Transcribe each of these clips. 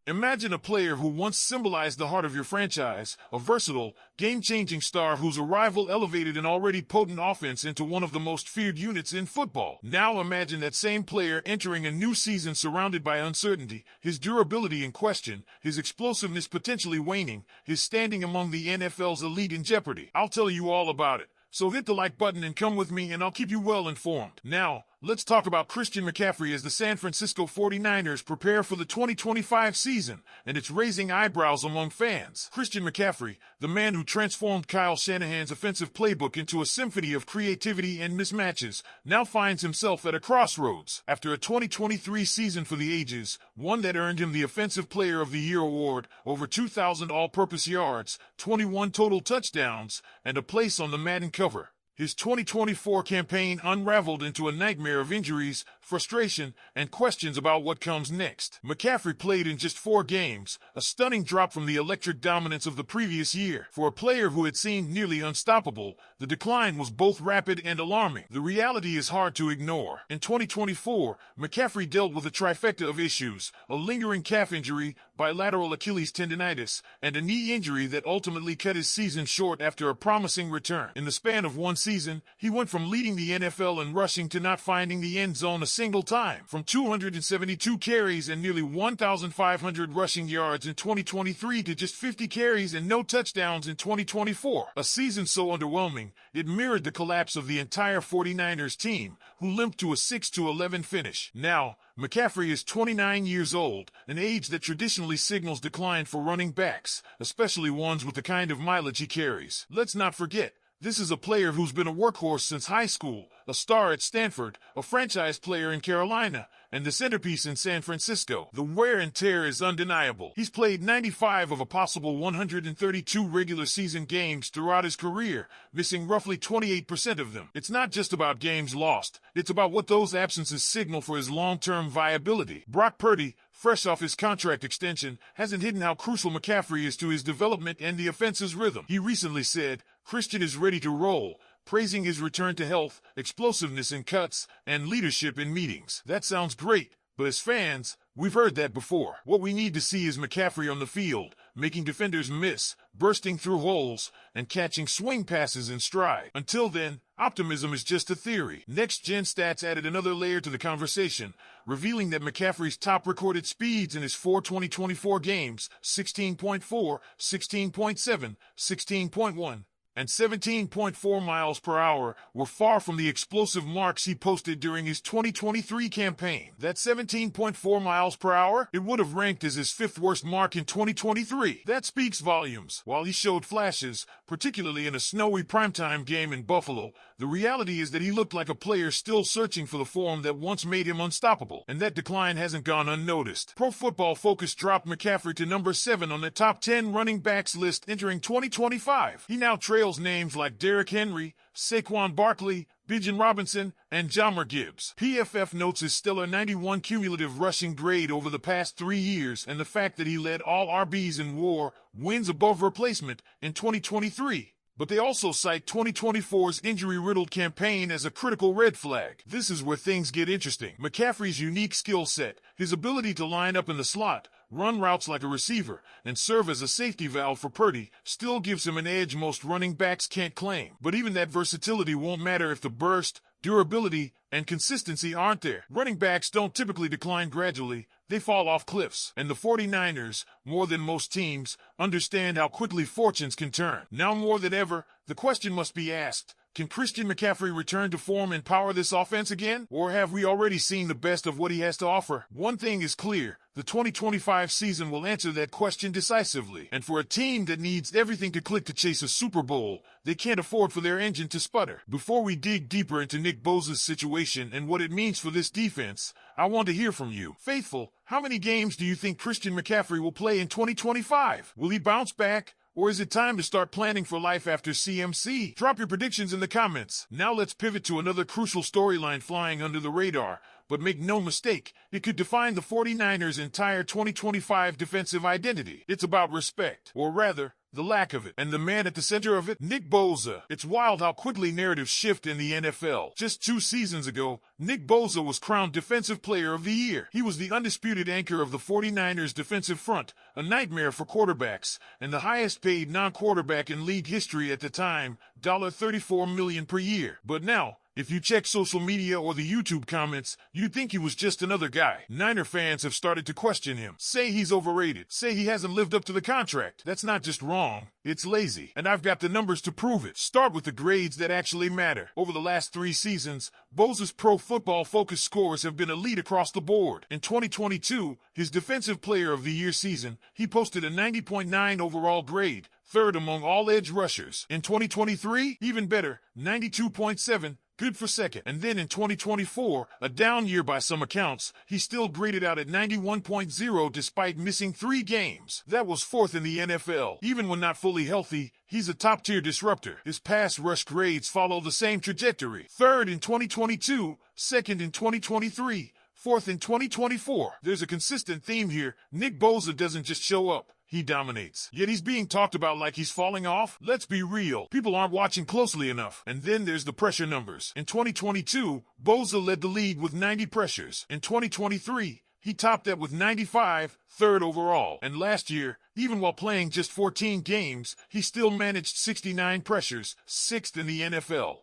Imagine a player who once symbolized the heart of your franchise, a versatile, game-changing star whose arrival elevated an already potent offense into one of the most feared units in football. Now imagine that same player entering a new season surrounded by uncertainty, his durability in question, his explosiveness potentially waning, his standing among the NFL's elite in jeopardy. I'll tell you all about it. So hit the like button and come with me and I'll keep you well informed. Now, let's talk about Christian McCaffrey as the San Francisco 49ers prepare for the 2025 season, and it's raising eyebrows among fans. Christian McCaffrey, the man who transformed Kyle Shanahan's offensive playbook into a symphony of creativity and mismatches, now finds himself at a crossroads. After a 2023 season for the ages, one that earned him the Offensive Player of the Year award, over 2,000 all-purpose yards, 21 total touchdowns, and a place on the Madden cover, his 2024 campaign unraveled into a nightmare of injuries, frustration, and questions about what comes next. McCaffrey played in just 4 games, a stunning drop from the electric dominance of the previous year. For a player who had seemed nearly unstoppable, the decline was both rapid and alarming. The reality is hard to ignore. In 2024, McCaffrey dealt with a trifecta of issues: a lingering calf injury, bilateral Achilles tendinitis, and a knee injury that ultimately cut his season short after a promising return. In the span of one season, he went from leading the NFL in rushing to not finding the end zone a single time. From 272 carries and nearly 1,500 rushing yards in 2023 to just 50 carries and no touchdowns in 2024. A season so underwhelming, it mirrored the collapse of the entire 49ers team, who limped to a 6-11 finish. Now, McCaffrey is 29 years old, an age that traditionally signals decline for running backs, especially ones with the kind of mileage he carries. Let's not forget, this is a player who's been a workhorse since high school, a star at Stanford, a franchise player in Carolina, and the centerpiece in San Francisco. The wear and tear is undeniable. He's played 95 of a possible 132 regular season games throughout his career, missing roughly 28% of them. It's not just about games lost. It's about what those absences signal for his long-term viability. Brock Purdy, fresh off his contract extension, hasn't hidden how crucial McCaffrey is to his development and the offense's rhythm. He recently said, "Christian is ready to roll," praising his return to health, explosiveness in cuts, and leadership in meetings. That sounds great, but as fans, we've heard that before. What we need to see is McCaffrey on the field, making defenders miss, bursting through holes, and catching swing passes in stride. Until then, optimism is just a theory. Next-gen stats added another layer to the conversation, revealing that McCaffrey's top recorded speeds in his 4 2024 games, 16.4, 16.7, 16.1, and 17.4 miles per hour, were far from the explosive marks he posted during his 2023 campaign. That 17.4 miles per hour, it would have ranked as his 5th worst mark in 2023. That speaks volumes. While he showed flashes, particularly in a snowy primetime game in Buffalo, the reality is that he looked like a player still searching for the form that once made him unstoppable. And that decline hasn't gone unnoticed. Pro Football Focus dropped McCaffrey to number 7 on the top 10 running backs list entering 2025. He now trails names like Derrick Henry, Saquon Barkley, Bijan Robinson, and Jahmyr Gibbs. PFF notes his stellar 91 cumulative rushing grade over the past 3 years and the fact that he led all RBs in WAR, wins above replacement, in 2023. But they also cite 2024's injury-riddled campaign as a critical red flag. This is where things get interesting. McCaffrey's unique skill set, his ability to line up in the slot, run routes like a receiver, and serve as a safety valve for Purdy, still gives him an edge most running backs can't claim. But even that versatility won't matter if the burst, durability, and consistency aren't there. Running backs don't typically decline gradually, they fall off cliffs. And the 49ers, more than most teams, understand how quickly fortunes can turn. Now more than ever, the question must be asked, can Christian McCaffrey return to form and power this offense again? Or have we already seen the best of what he has to offer? One thing is clear, the 2025 season will answer that question decisively. And for a team that needs everything to click to chase a Super Bowl, they can't afford for their engine to sputter. Before we dig deeper into Nick Bosa's situation and what it means for this defense, I want to hear from you. Faithful, how many games do you think Christian McCaffrey will play in 2025? Will he bounce back? Or is it time to start planning for life after CMC? Drop your predictions in the comments. Now let's pivot to another crucial storyline flying under the radar, But make no mistake, it could define the 49ers' entire 2025 defensive identity. It's about respect, or rather, the lack of it. And the man at the center of it, Nick Bosa. It's wild how quickly narratives shift in the NFL. Just 2 seasons ago, Nick Bosa was crowned Defensive Player of the Year. He was the undisputed anchor of the 49ers' defensive front, a nightmare for quarterbacks, and the highest paid non-quarterback in league history at the time, $34 million per year. But now, if you check social media or the YouTube comments, you'd think he was just another guy. Niner fans have started to question him, say he's overrated, say he hasn't lived up to the contract. That's not just wrong, it's lazy. And I've got the numbers to prove it. Start with the grades that actually matter. Over the last 3 seasons, Bosa's Pro Football Focus scores have been elite across the board. In 2022, his Defensive Player of the Year season, he posted a 90.9 overall grade, 3rd among all edge rushers. In 2023, even better, 92.7, good for 2nd. And then in 2024, a down year by some accounts, he still graded out at 91.0 despite missing 3 games. That was 4th in the NFL. Even when not fully healthy, he's a top-tier disruptor. His pass rush grades follow the same trajectory. 3rd in 2022, 2nd in 2023, 4th in 2024. There's a consistent theme here. Nick Bosa doesn't just show up. He dominates. Yet he's being talked about like he's falling off. Let's be real. People aren't watching closely enough. And then there's the pressure numbers. In 2022, Bosa led the league with 90 pressures. In 2023, he topped that with 95, 3rd overall. And last year, even while playing just 14 games, he still managed 69 pressures, 6th in the NFL.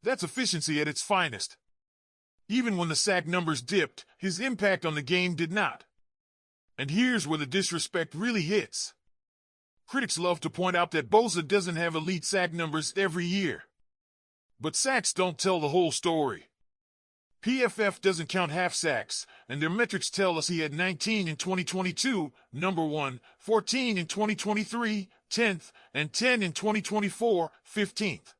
That's efficiency at its finest. Even when the sack numbers dipped, his impact on the game did not. And here's where the disrespect really hits. Critics love to point out that Bosa doesn't have elite sack numbers every year. But sacks don't tell the whole story. PFF doesn't count half sacks, and their metrics tell us he had 19 in 2022, number 1, 14 in 2023, 10th, and 10 in 2024, 15th.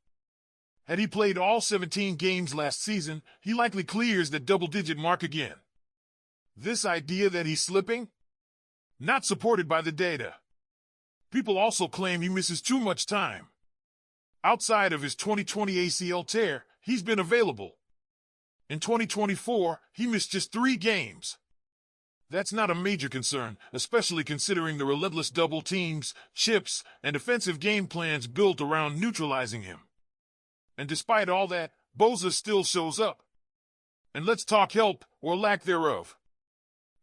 Had he played all 17 games last season, he likely clears that double-digit mark again. This idea that he's slipping? Not supported by the data. People also claim he misses too much time. Outside of his 2020 ACL tear, he's been available. In 2024, he missed just 3 games. That's not a major concern, especially considering the relentless double teams, chips, and offensive game plans built around neutralizing him. And despite all that, Bosa still shows up. And let's talk help, or lack thereof.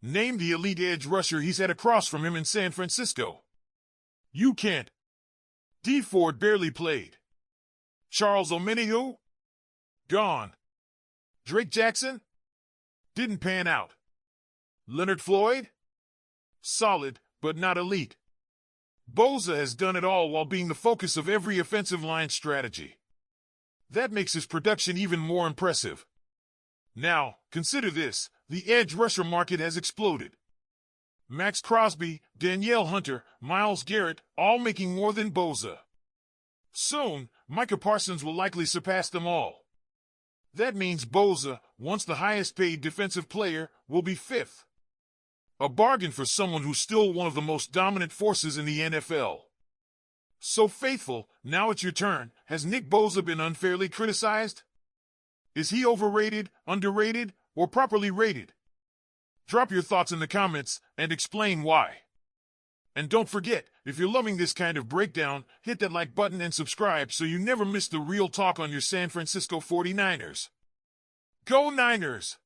Name the elite edge rusher he's had across from him in San Francisco. You can't. D. Ford barely played. Charles Omenihu? Gone. Drake Jackson? Didn't pan out. Leonard Floyd? Solid, but not elite. Bosa has done it all while being the focus of every offensive line strategy. That makes his production even more impressive. Now, consider this. The edge rusher market has exploded. Max Crosby, Danielle Hunter, Myles Garrett, all making more than Bosa. Soon, Micah Parsons will likely surpass them all. That means Bosa, once the highest-paid defensive player, will be 5th. A bargain for someone who's still one of the most dominant forces in the NFL. So Faithful, now it's your turn. Has Nick Bosa been unfairly criticized? Is he overrated, underrated, or properly rated? Drop your thoughts in the comments and explain why. And don't forget, if you're loving this kind of breakdown, hit that like button and subscribe so you never miss the real talk on your San Francisco 49ers. Go Niners!